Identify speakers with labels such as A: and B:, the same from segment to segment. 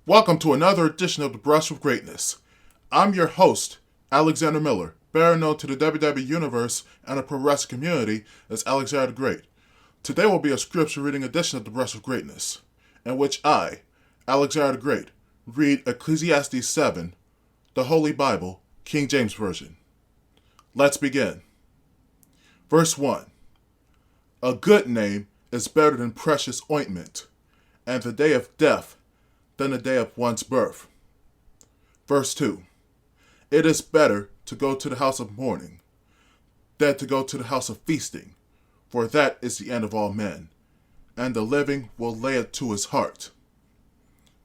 A: Welcome to another edition of The Brush with Greatness. I'm your host, Alexander Miller, better known to the WWE Universe and the pro wrestling community as Alexander the Great. Today will be a scripture reading edition of The Brush with Greatness, in which I, Alexander the Great, read Ecclesiastes 7, the Holy Bible, King James Version. Let's begin. Verse 1. A good name is better than precious ointment, and the day of death than the day of one's birth. Verse 2. It is better to go to the house of mourning than to go to the house of feasting, for that is the end of all men, and the living will lay it to his heart.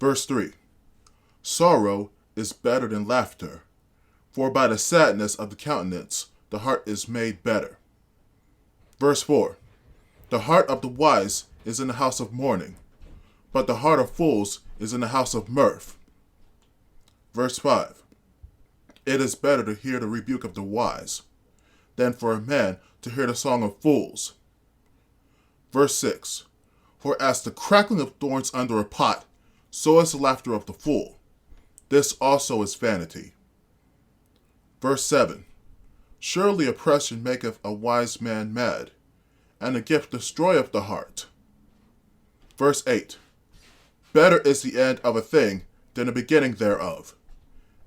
A: Verse 3. Sorrow is better than laughter, for by the sadness of the countenance the heart is made better. Verse 4. The heart of the wise is in the house of mourning, but the heart of fools is in the house of mirth. Verse 5. It is better to hear the rebuke of the wise than for a man to hear the song of fools. Verse 6. For as the crackling of thorns under a pot, so is the laughter of the fool. This also is vanity. Verse 7. Surely oppression maketh a wise man mad, and a gift destroyeth the heart. Verse 8. Better is the end of a thing than the beginning thereof,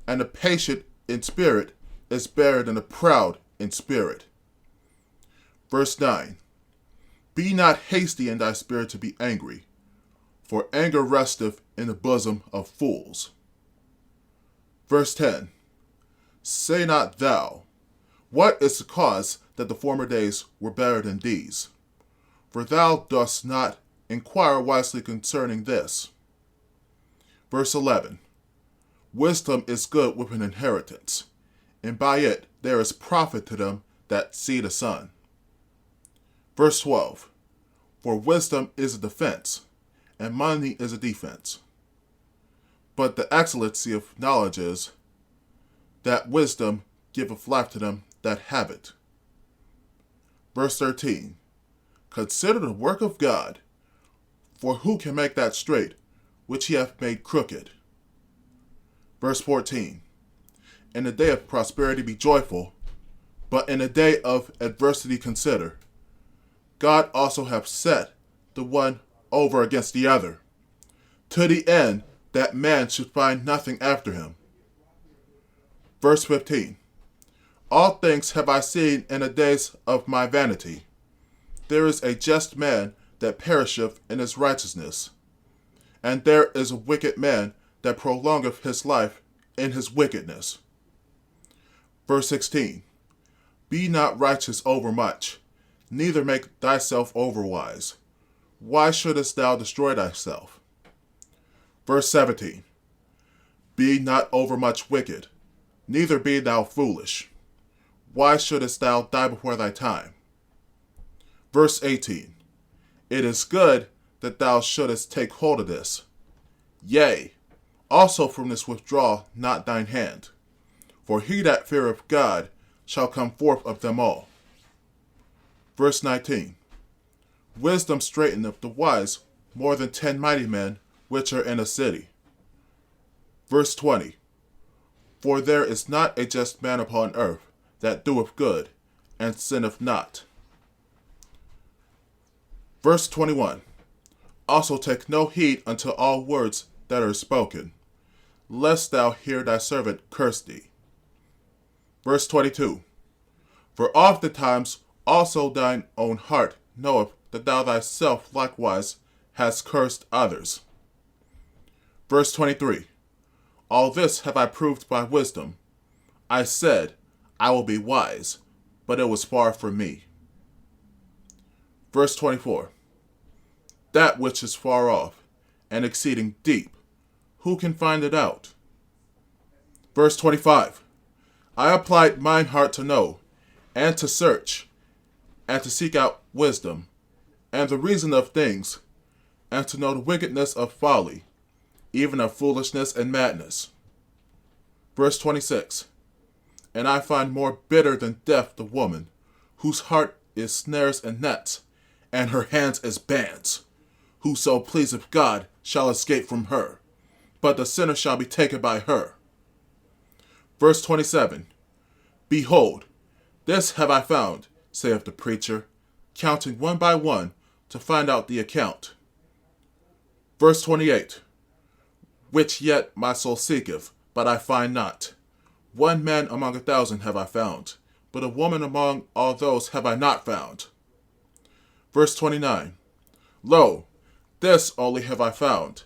A: and the patient in spirit is better than the proud in spirit. Verse 9. Be not hasty in thy spirit to be angry, for anger resteth in the bosom of fools. Verse 10. Say not thou, what is the cause that the former days were better than these? For thou dost not inquire wisely concerning this. Verse 11. Wisdom is good with an inheritance, and by it there is profit to them that see the sun. Verse 12. For wisdom is a defense, and money is a defense. But the excellency of knowledge is that wisdom giveth life to them that have it. Verse 13. Consider the work of God, for who can make that straight which he hath made crooked? Verse 14. In the day of prosperity be joyful, but in the day of adversity consider. God also hath set the one over against the other, to the end that man should find nothing after him. Verse 15. All things have I seen in the days of my vanity. There is a just man that perisheth in his righteousness, and there is a wicked man that prolongeth his life in his wickedness. Verse 16. Be not righteous overmuch, neither make thyself overwise. Why shouldest thou destroy thyself? Verse 17. Be not overmuch wicked, neither be thou foolish. Why shouldest thou die before thy time? Verse 18. It is good that thou shouldest take hold of this. Yea, also from this withdraw not thine hand. For he that feareth God shall come forth of them all. Verse 19. Wisdom straighteneth the wise more than 10 mighty men which are in a city. Verse 20. For there is not a just man upon earth that doeth good, and sinneth not. Verse 21. Also take no heed unto all words that are spoken, lest thou hear thy servant curse thee. Verse 22. For oftentimes also thine own heart knoweth that thou thyself likewise hast cursed others. Verse 23. All this have I proved by wisdom. I said, I will be wise, but it was far from me. Verse 24. That which is far off, and exceeding deep, who can find it out? Verse 25. I applied mine heart to know, and to search, and to seek out wisdom, and the reason of things, and to know the wickedness of folly, even of foolishness and madness. Verse 26. And I find more bitter than death the woman, whose heart is snares and nets, and her hands as bands. Whoso pleaseth God shall escape from her. but the sinner shall be taken by her. Verse 27. Behold, this have I found, saith the preacher, counting one by one to find out the account. Verse 28. Which yet my soul seeketh, but I find not. One man among 1,000 have I found, but a woman among all those have I not found. Verse 29. Lo, this only have I found,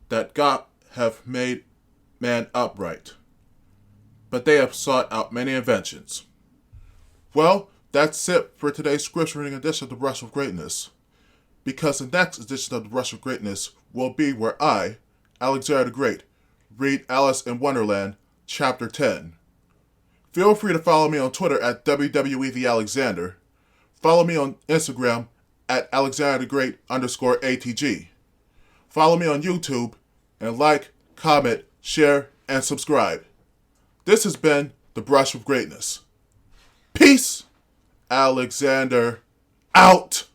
A: that God hath made man upright. But they have sought out many inventions. Well, that's it for today's scripture reading edition of The Brush of Greatness. Because the next edition of The Brush of Greatness will be where I, Alexander the Great, read Alice in Wonderland, Chapter 10. Feel free to follow me on Twitter at WWETheAlexander. Follow me on Instagram at AlexanderTheGreat_A.T.G. Follow me on YouTube and like, comment, share, and subscribe. This has been The Brush of Greatness. Peace! Alexander out!